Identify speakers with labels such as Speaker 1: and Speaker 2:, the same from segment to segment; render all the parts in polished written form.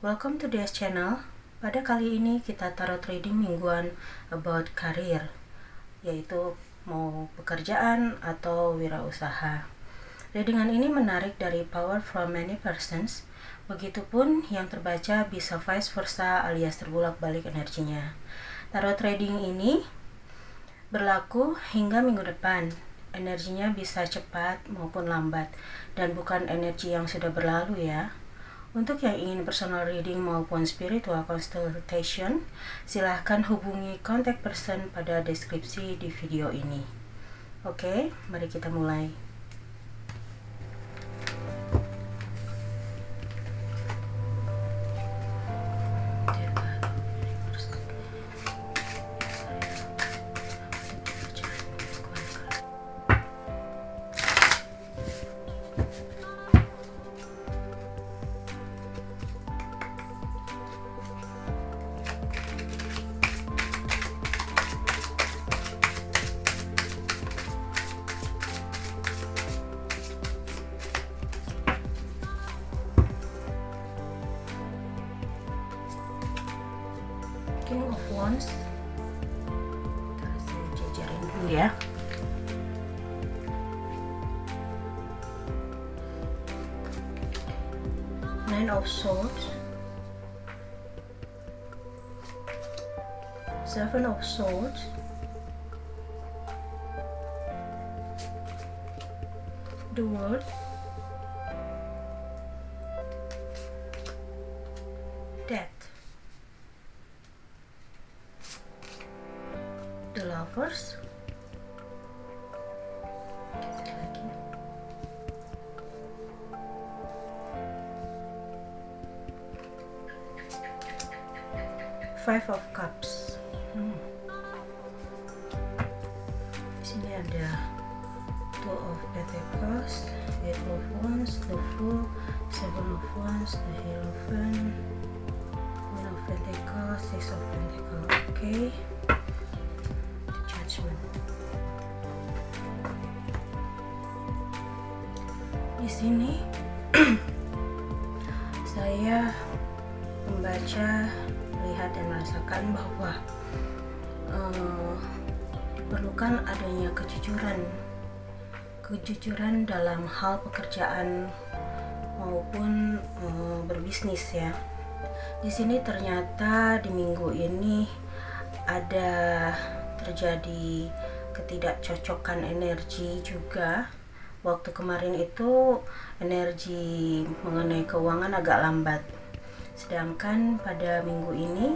Speaker 1: Welcome to DS channel. Pada kali ini kita tarot reading mingguan about career, yaitu mau pekerjaan atau wirausaha. Readingan ini menarik dari power from many persons, begitupun yang terbaca bisa vice versa alias terbulak-balik energinya. Tarot reading ini berlaku hingga minggu depan. Energinya bisa cepat maupun lambat dan bukan energi yang sudah berlalu ya. Untuk yang ingin personal reading maupun spiritual consultation, silahkan hubungi contact person pada deskripsi di video ini. Oke, mari kita mulai. King of Wands, kita jajarin dulu ya. Nine of Swords, Seven of Swords, the World, Death, the Lovers, Five of Cups. Di sini ada Two of Pentacles, Eight of Wands, the Fool, Seven of Wands, the Hierophant, Queen of Pentacles, Six of Pentacles. Okay. Di sini saya membaca, melihat dan merasakan bahwa diperlukan adanya kejujuran dalam hal pekerjaan maupun berbisnis ya. Di sini ternyata di minggu ini ada terjadi ketidakcocokan energi juga. Waktu kemarin itu energi mengenai keuangan agak lambat, sedangkan pada minggu ini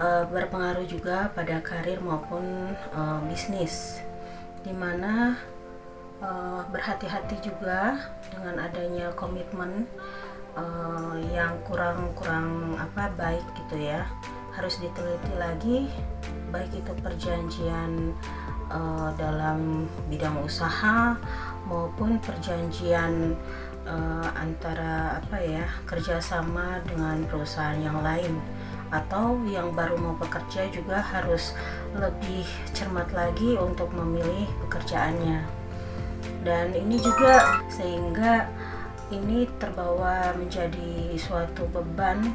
Speaker 1: berpengaruh juga pada karir maupun bisnis, dimana berhati-hati juga dengan adanya komitmen yang kurang baik gitu ya. Harus diteliti lagi, baik itu perjanjian dalam bidang usaha maupun perjanjian antara kerjasama dengan perusahaan yang lain, atau yang baru mau bekerja juga harus lebih cermat lagi untuk memilih pekerjaannya. Dan ini juga sehingga ini terbawa menjadi suatu beban,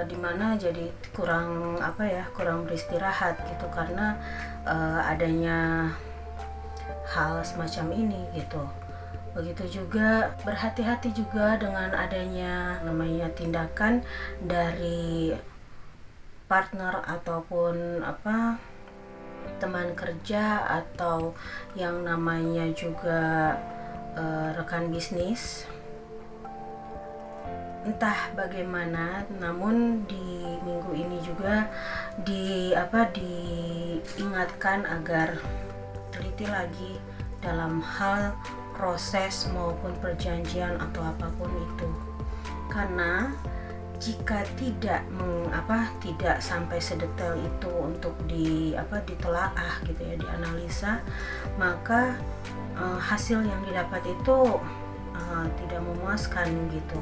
Speaker 1: dimana jadi kurang beristirahat gitu karena adanya hal semacam ini gitu. Begitu juga berhati-hati juga dengan adanya namanya tindakan dari partner ataupun teman kerja atau yang namanya juga rekan bisnis. Entah bagaimana, namun di minggu ini juga diingatkan agar teliti lagi dalam hal proses maupun perjanjian atau apapun itu, karena jika tidak sampai sedetail itu untuk ditelaah gitu ya, dianalisa, maka hasil yang didapat itu tidak memuaskan gitu,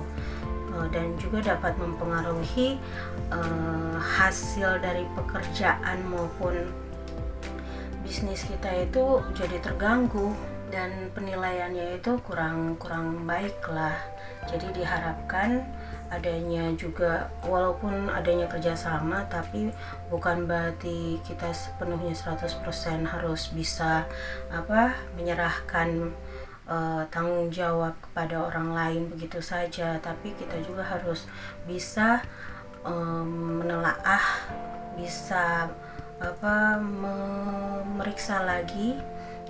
Speaker 1: dan juga dapat mempengaruhi hasil dari pekerjaan maupun bisnis kita itu jadi terganggu dan penilaiannya itu kurang baik lah. Jadi diharapkan adanya juga, walaupun adanya kerjasama, tapi bukan berarti kita sepenuhnya 100% harus bisa menyerahkan tanggung jawab kepada orang lain begitu saja. Tapi kita juga harus bisa menelaah, bisa memeriksa lagi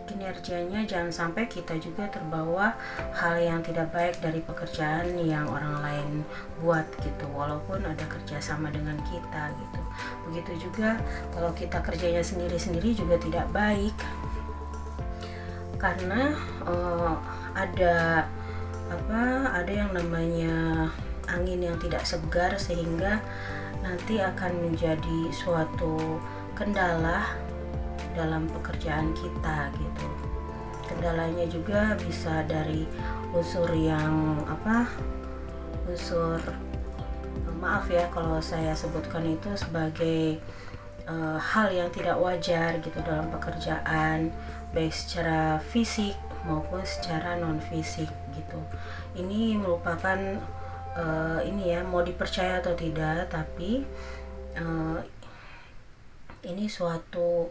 Speaker 1: kinerjanya. Jangan sampai kita juga terbawa hal yang tidak baik dari pekerjaan yang orang lain buat gitu, walaupun ada kerjasama dengan kita gitu. Begitu juga kalau kita kerjanya sendiri-sendiri juga tidak baik, karena ada yang namanya angin yang tidak segar, sehingga nanti akan menjadi suatu kendala dalam pekerjaan kita gitu. Kendalanya juga bisa dari unsur yang maaf ya kalau saya sebutkan itu sebagai hal yang tidak wajar gitu dalam pekerjaan, baik secara fisik maupun secara non fisik gitu. Ini merupakan mau dipercaya atau tidak, tapi ini suatu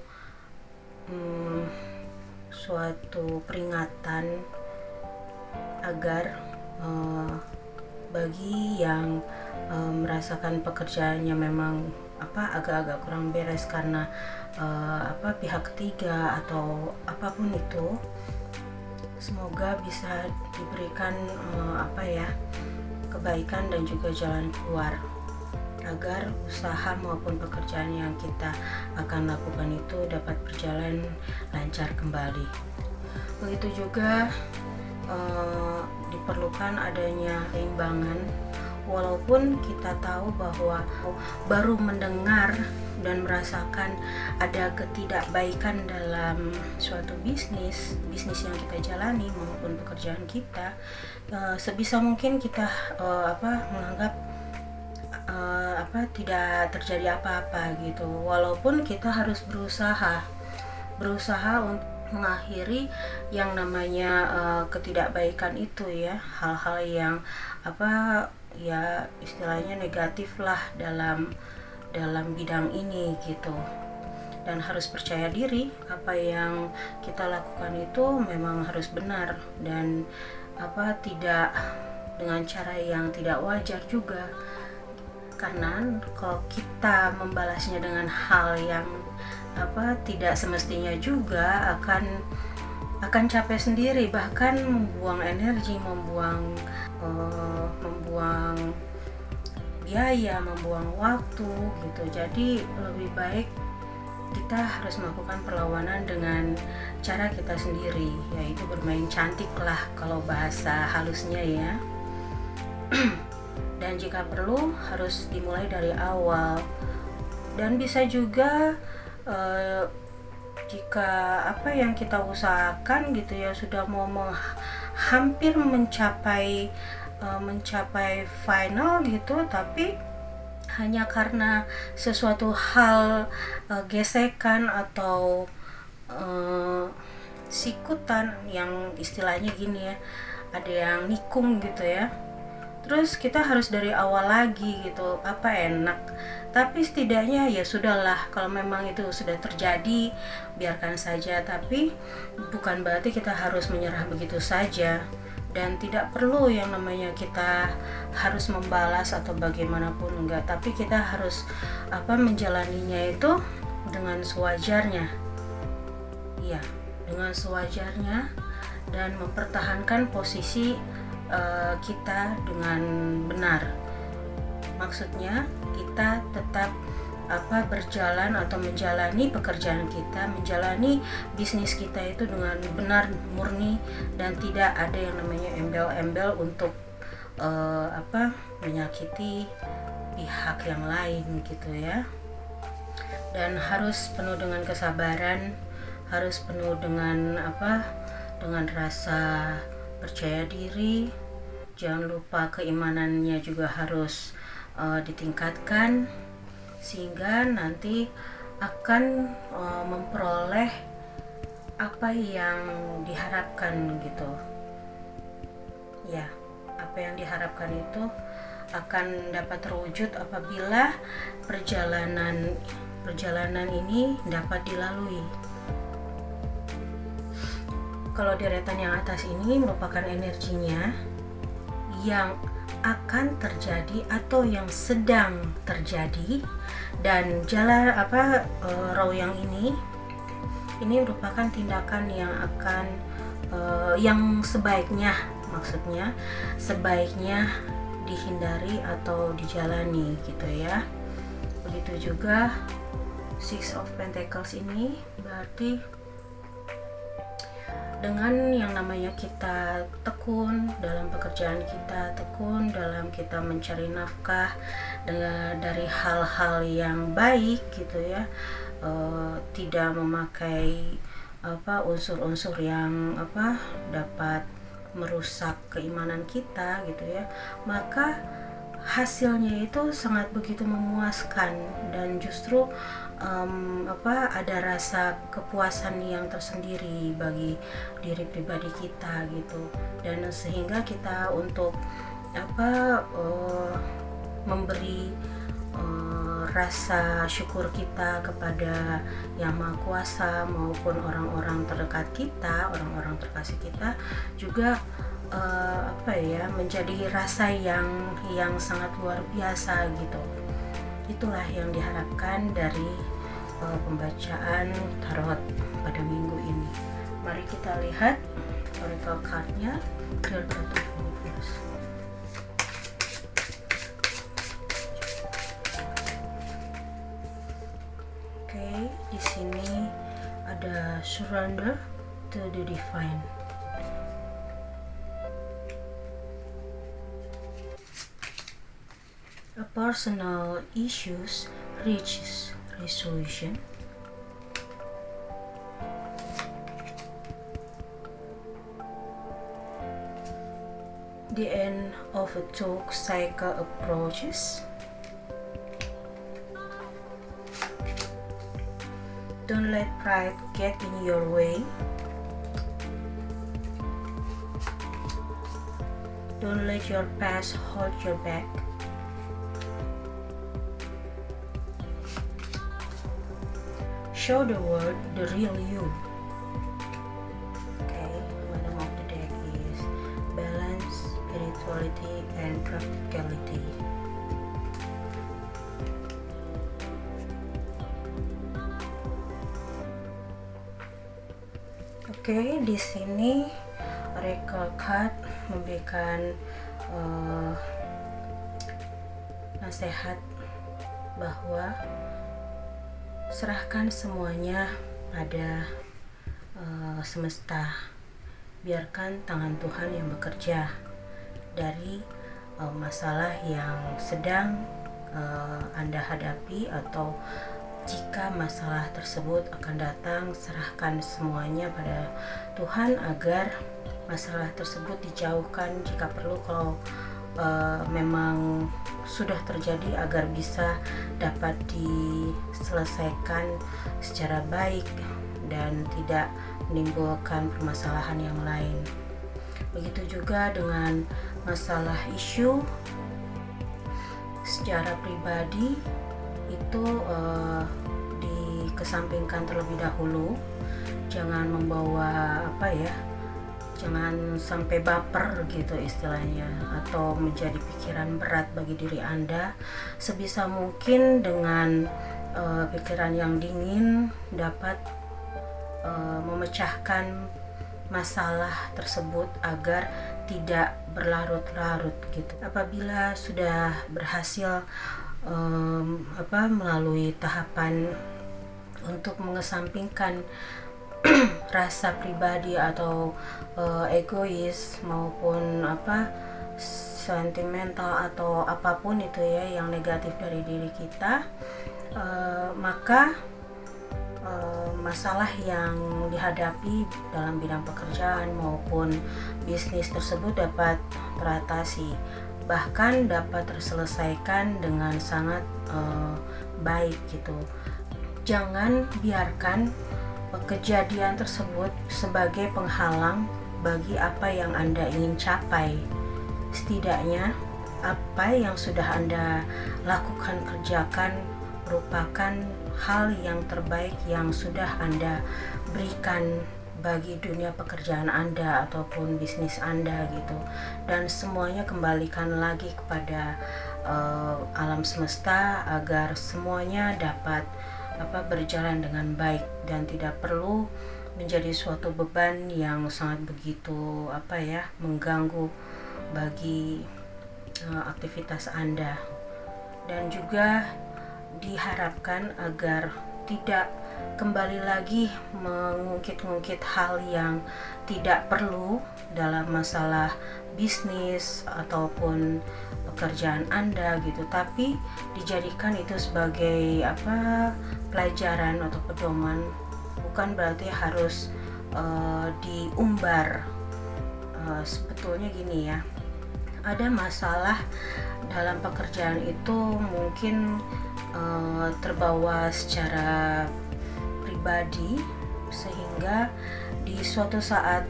Speaker 1: peringatan agar bagi yang merasakan pekerjaannya memang agak-agak kurang beres karena pihak ketiga atau apapun itu, semoga bisa diberikan kebaikan dan juga jalan keluar, agar usaha maupun pekerjaan yang kita akan lakukan itu dapat berjalan lancar kembali. Begitu juga diperlukan adanya keseimbangan, walaupun kita tahu bahwa baru mendengar dan merasakan ada ketidakbaikan dalam suatu bisnis yang kita jalani maupun pekerjaan kita, sebisa mungkin kita menganggap tidak terjadi apa-apa gitu, walaupun kita harus berusaha untuk mengakhiri yang namanya ketidakbaikan itu ya, hal-hal yang istilahnya negatif lah dalam bidang ini gitu. Dan harus percaya diri, apa yang kita lakukan itu memang harus benar dan tidak dengan cara yang tidak wajar juga. Karena kalau kita membalasnya dengan hal yang tidak semestinya juga akan capek sendiri, bahkan membuang energi, membuang biaya, membuang waktu gitu. Jadi lebih baik kita harus melakukan perlawanan dengan cara kita sendiri, yaitu bermain cantik lah kalau bahasa halusnya ya. Dan jika perlu harus dimulai dari awal, dan bisa juga jika apa yang kita usahakan gitu ya sudah mau hampir mencapai final gitu, tapi hanya karena sesuatu hal gesekan atau sikutan, yang istilahnya gini ya, ada yang nikung gitu ya, terus kita harus dari awal lagi gitu, apa enak. Tapi setidaknya ya sudahlah, kalau memang itu sudah terjadi biarkan saja, tapi bukan berarti kita harus menyerah begitu saja, dan tidak perlu yang namanya kita harus membalas atau bagaimanapun, enggak, tapi kita harus menjalaninya itu dengan sewajarnya, iya, dengan sewajarnya, dan mempertahankan posisi kita dengan benar. Maksudnya kita tetap berjalan atau menjalani pekerjaan kita, menjalani bisnis kita itu dengan benar, murni, dan tidak ada yang namanya embel-embel untuk menyakiti pihak yang lain gitu ya. Dan harus penuh dengan kesabaran, harus penuh dengan dengan rasa percaya diri. Jangan lupa keimanannya juga harus ditingkatkan, sehingga nanti akan memperoleh apa yang diharapkan gitu ya. Apa yang diharapkan itu akan dapat terwujud apabila perjalanan ini dapat dilalui. Kalau deretan yang atas ini merupakan energinya yang akan terjadi atau yang sedang terjadi, dan jalan row yang ini merupakan tindakan yang akan yang sebaiknya dihindari atau dijalani gitu ya. Begitu juga Six of Pentacles ini berarti dengan yang namanya kita tekun dalam pekerjaan kita, tekun dalam kita mencari nafkah dari hal-hal yang baik gitu ya, tidak memakai unsur-unsur yang dapat merusak keimanan kita gitu ya, maka hasilnya itu sangat begitu memuaskan, dan justru ada rasa kepuasan yang tersendiri bagi diri pribadi kita gitu, dan sehingga kita untuk memberi rasa syukur kita kepada Yang Maha Kuasa maupun orang-orang terdekat kita, orang-orang terkasih kita juga menjadi rasa yang sangat luar biasa gitu. Itulah yang diharapkan dari pembacaan tarot pada minggu ini. Mari kita lihat oracle card-nya, Clear Card of Universe. Oke, di sini ada surrender to the divine. A personal issues reaches resolution. The end of a talk cycle approaches. Don't let pride get in your way. Don't let your past hold your back. Show the world the real you. Okay, bottom of the deck is balance, spirituality, and practicality. Oke, di sini oracle card memberikan nasihat bahwa serahkan semuanya pada semesta, biarkan tangan Tuhan yang bekerja dari masalah yang sedang Anda hadapi, atau jika masalah tersebut akan datang, serahkan semuanya pada Tuhan agar masalah tersebut dijauhkan, jika perlu kalau memang sudah terjadi agar bisa dapat diselesaikan secara baik dan tidak menimbulkan permasalahan yang lain. Begitu juga dengan masalah isu secara pribadi itu dikesampingkan terlebih dahulu, jangan membawa jangan sampai baper gitu istilahnya, atau menjadi pikiran berat bagi diri Anda. Sebisa mungkin dengan pikiran yang dingin dapat memecahkan masalah tersebut agar tidak berlarut-larut gitu. Apabila sudah berhasil melalui tahapan untuk mengesampingkan rasa pribadi atau egois maupun sentimental atau apapun itu ya yang negatif dari diri kita, maka masalah yang dihadapi dalam bidang pekerjaan maupun bisnis tersebut dapat teratasi, bahkan dapat terselesaikan dengan sangat baik gitu. Jangan biarkan kejadian tersebut sebagai penghalang bagi apa yang Anda ingin capai. Setidaknya apa yang sudah Anda lakukan, kerjakan merupakan hal yang terbaik yang sudah Anda berikan bagi dunia pekerjaan Anda ataupun bisnis Anda gitu. Dan semuanya kembalikan lagi kepada alam semesta agar semuanya dapat berjalan dengan baik dan tidak perlu menjadi suatu beban yang sangat begitu mengganggu bagi aktivitas Anda. Dan juga diharapkan agar tidak kembali lagi mengungkit-ungkit hal yang tidak perlu dalam masalah bisnis ataupun pekerjaan Anda gitu, tapi dijadikan itu sebagai pelajaran atau pedoman, bukan berarti harus diumbar. Sebetulnya gini ya, ada masalah dalam pekerjaan itu mungkin terbawa secara pribadi sehingga di suatu saat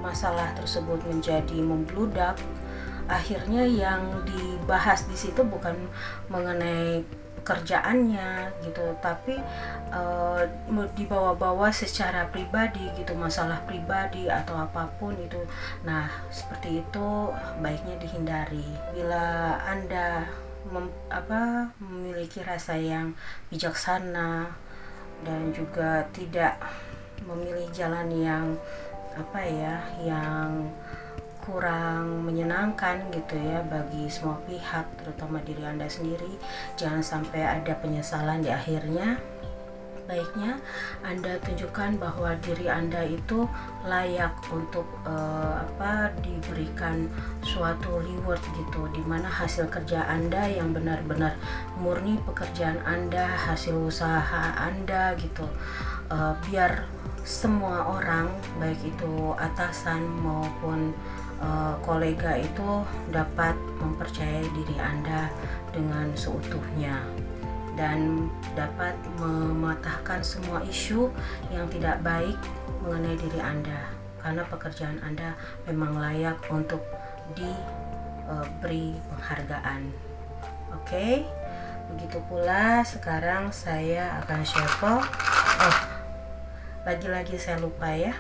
Speaker 1: masalah tersebut menjadi membludak. Akhirnya yang dibahas di situ bukan mengenai pekerjaannya gitu, tapi dibawa-bawa secara pribadi gitu, masalah pribadi atau apapun itu. Nah, seperti itu baiknya dihindari. Bila Anda memiliki rasa yang bijaksana dan juga tidak memilih jalan yang yang kurang menyenangkan gitu ya bagi semua pihak, terutama diri Anda sendiri, jangan sampai ada penyesalan di akhirnya. Baiknya Anda tunjukkan bahwa diri Anda itu layak untuk diberikan suatu reward gitu, dimana hasil kerja Anda yang benar-benar murni pekerjaan Anda, hasil usaha Anda gitu, biar semua orang baik itu atasan maupun kolega itu dapat mempercayai diri Anda dengan seutuhnya dan dapat mematahkan semua isu yang tidak baik mengenai diri Anda, karena pekerjaan Anda memang layak untuk diberi penghargaan. Oke, begitu pula sekarang saya akan shuffle. Lagi-lagi saya lupa ya.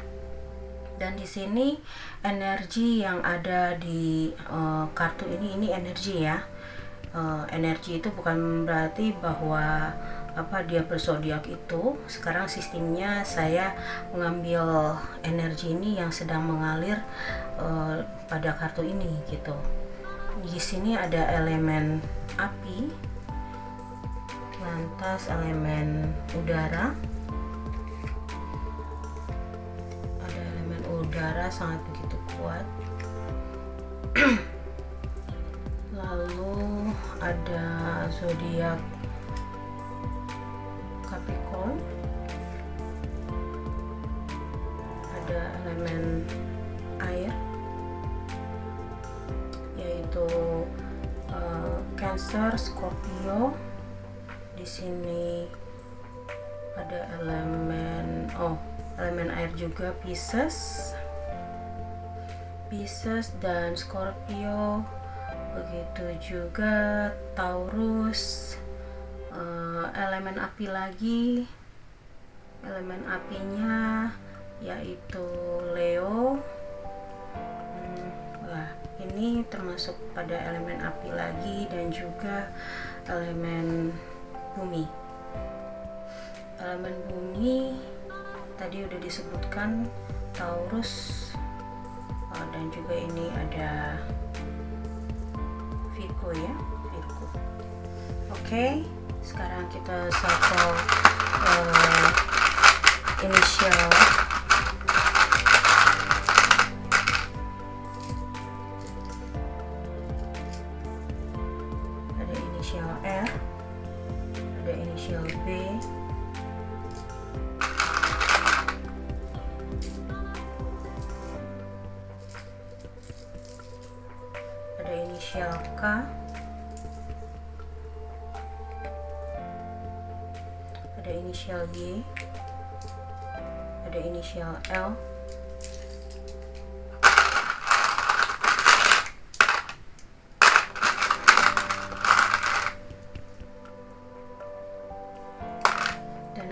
Speaker 1: Dan di sini energi yang ada di kartu ini energi ya. Energi itu bukan berarti bahwa dia berzodiak itu. Sekarang sistemnya saya mengambil energi ini yang sedang mengalir pada kartu ini gitu. Di sini ada elemen api, lantas elemen udara. Ada elemen udara sangat begitu kuat. Lalu ada zodiak Capricorn, ada elemen air yaitu Cancer, Scorpio. Di sini ada elemen air juga, Pisces dan Scorpio. Begitu juga Taurus, elemen api lagi, elemen apinya yaitu Leo. Ini termasuk pada elemen api lagi, dan juga elemen bumi. Elemen bumi tadi udah disebutkan Taurus, dan juga ini ada Virgo ya, Virgo. Oke, sekarang kita shuffle inisial. Ada inisial R, ada inisial B, ada inisial K, ada inisial Y, ada inisial L,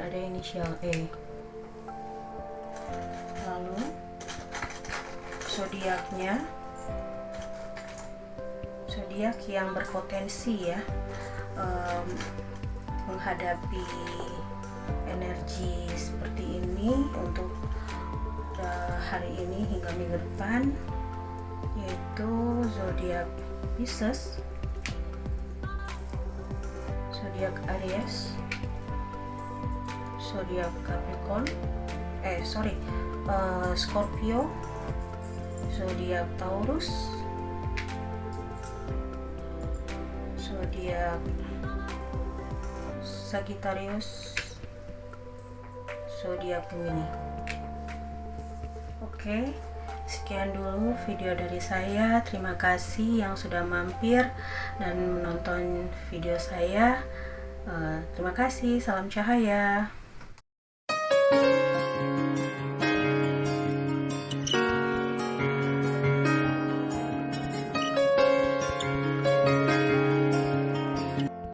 Speaker 1: ada inisial E. Lalu zodiaknya, zodiak yang berpotensi ya menghadapi energi seperti ini untuk hari ini hingga minggu depan, yaitu zodiak Pisces, zodiak Aries, zodiak Capricorn, Scorpio, zodiak Taurus, zodiak Sagittarius, zodiak Gemini. Oke, sekian dulu video dari saya. Terima kasih yang sudah mampir dan menonton video saya. Terima kasih, salam cahaya.